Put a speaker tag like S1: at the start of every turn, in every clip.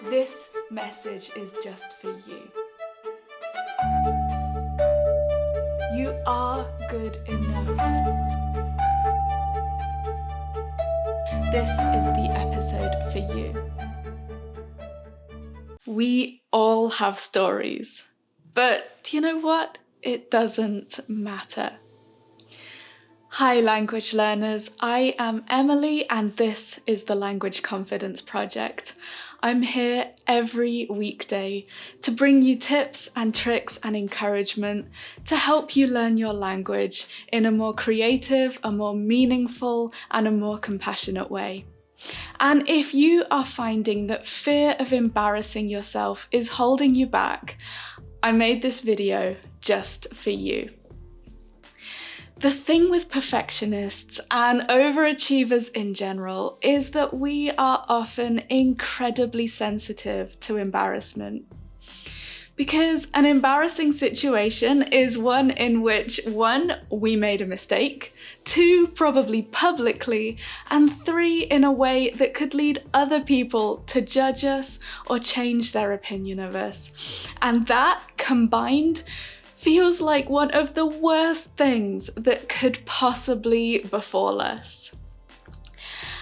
S1: This message is just for you. You are good enough. This is the episode for you. We all have stories, but do you know what? It doesn't matter. Hi language learners, I am Emily and this is the Language Confidence Project. I'm here every weekday to bring you tips and tricks and encouragement to help you learn your language in a more creative, a more meaningful and a more compassionate way. And if you are finding that fear of embarrassing yourself is holding you back, I made this video just for you. The thing with perfectionists and overachievers in general is that we are often incredibly sensitive to embarrassment. Because an embarrassing situation is one in which 1, we made a mistake, 2, probably publicly, and 3, in a way that could lead other people to judge us or change their opinion of us. And that combined feels like one of the worst things that could possibly befall us.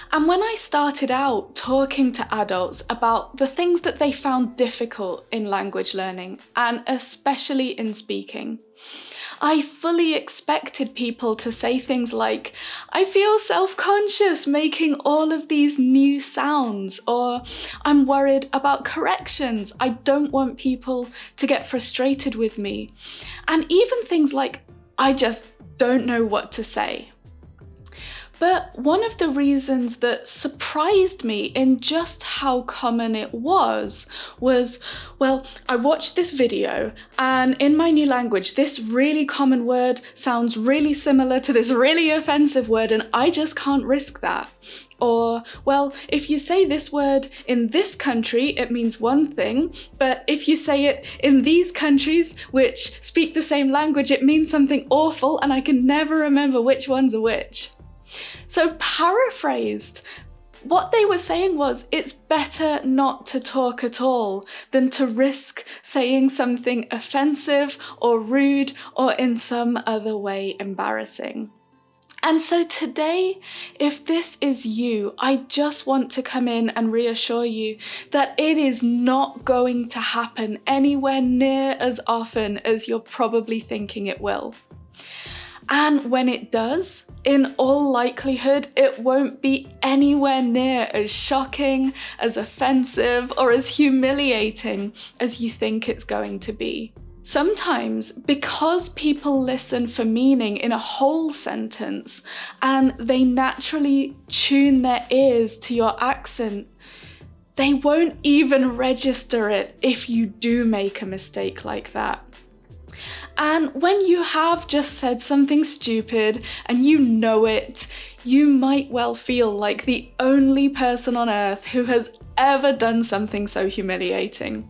S1: And when I started out talking to adults about the things that they found difficult in language learning, and especially in speaking, I fully expected people to say things like, I feel self-conscious making all of these new sounds, or I'm worried about corrections, I don't want people to get frustrated with me. And even things like, I just don't know what to say. But one of the reasons that surprised me in just how common it was, well, I watched this video and in my new language, this really common word sounds really similar to this really offensive word and I just can't risk that. Or, well, if you say this word in this country, it means one thing, but if you say it in these countries which speak the same language, it means something awful and I can never remember which one's a which. So paraphrased, what they were saying was it's better not to talk at all than to risk saying something offensive or rude or in some other way embarrassing. And so today, if this is you, I just want to come in and reassure you that it is not going to happen anywhere near as often as you're probably thinking it will. And when it does, in all likelihood, it won't be anywhere near as shocking, as offensive, or as humiliating as you think it's going to be. Sometimes, because people listen for meaning in a whole sentence, and they naturally tune their ears to your accent, they won't even register it if you do make a mistake like that. And when you have just said something stupid and you know it, you might well feel like the only person on earth who has ever done something so humiliating.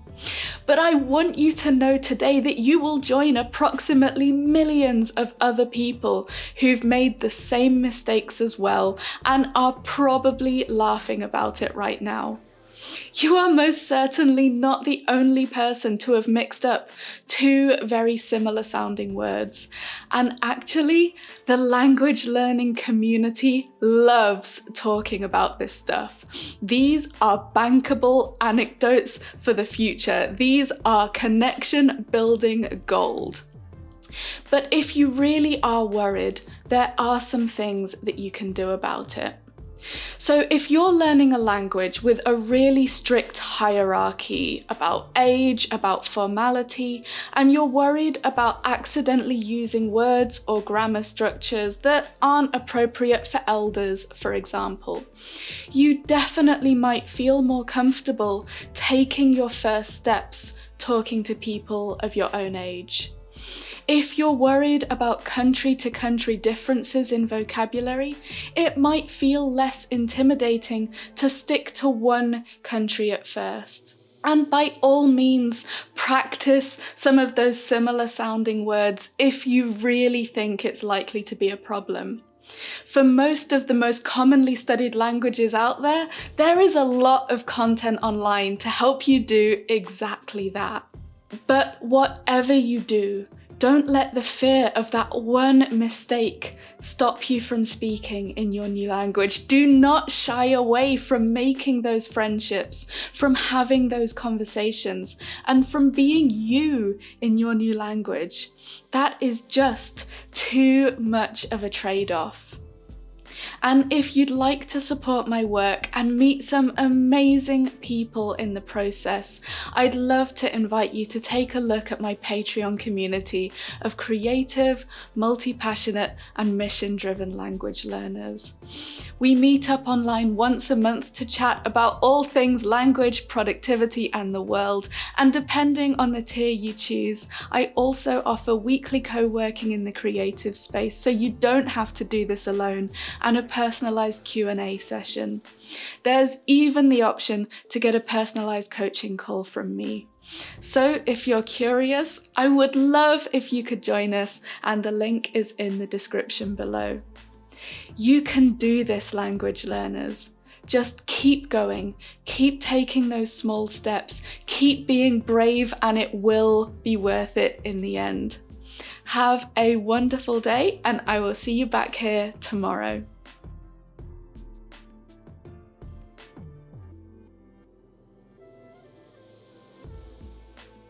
S1: But I want you to know today that you will join approximately millions of other people who've made the same mistakes as well and are probably laughing about it right now. You are most certainly not the only person to have mixed up 2 very similar sounding words. And actually, the language learning community loves talking about this stuff. These are bankable anecdotes for the future. These are connection building gold. But if you really are worried, there are some things that you can do about it. So if you're learning a language with a really strict hierarchy about age, about formality, and you're worried about accidentally using words or grammar structures that aren't appropriate for elders, for example, you definitely might feel more comfortable taking your first steps talking to people of your own age. If you're worried about country-to-country differences in vocabulary, it might feel less intimidating to stick to one country at first. And by all means, practice some of those similar sounding words if you really think it's likely to be a problem. For most of the most commonly studied languages out there, there is a lot of content online to help you do exactly that. But whatever you do, don't let the fear of that one mistake stop you from speaking in your new language. Do not shy away from making those friendships, from having those conversations, and from being you in your new language. That is just too much of a trade-off. And if you'd like to support my work and meet some amazing people in the process, I'd love to invite you to take a look at my Patreon community of creative, multi-passionate, and mission-driven language learners. We meet up online once a month to chat about all things language, productivity, and the world, and depending on the tier you choose, I also offer weekly co-working in the creative space, so you don't have to do this alone, and a personalized Q&A session. There's even the option to get a personalized coaching call from me. So if you're curious, I would love if you could join us, and the link is in the description below. You can do this, language learners. Just keep going, keep taking those small steps, keep being brave, and it will be worth it in the end. Have a wonderful day, and I will see you back here tomorrow.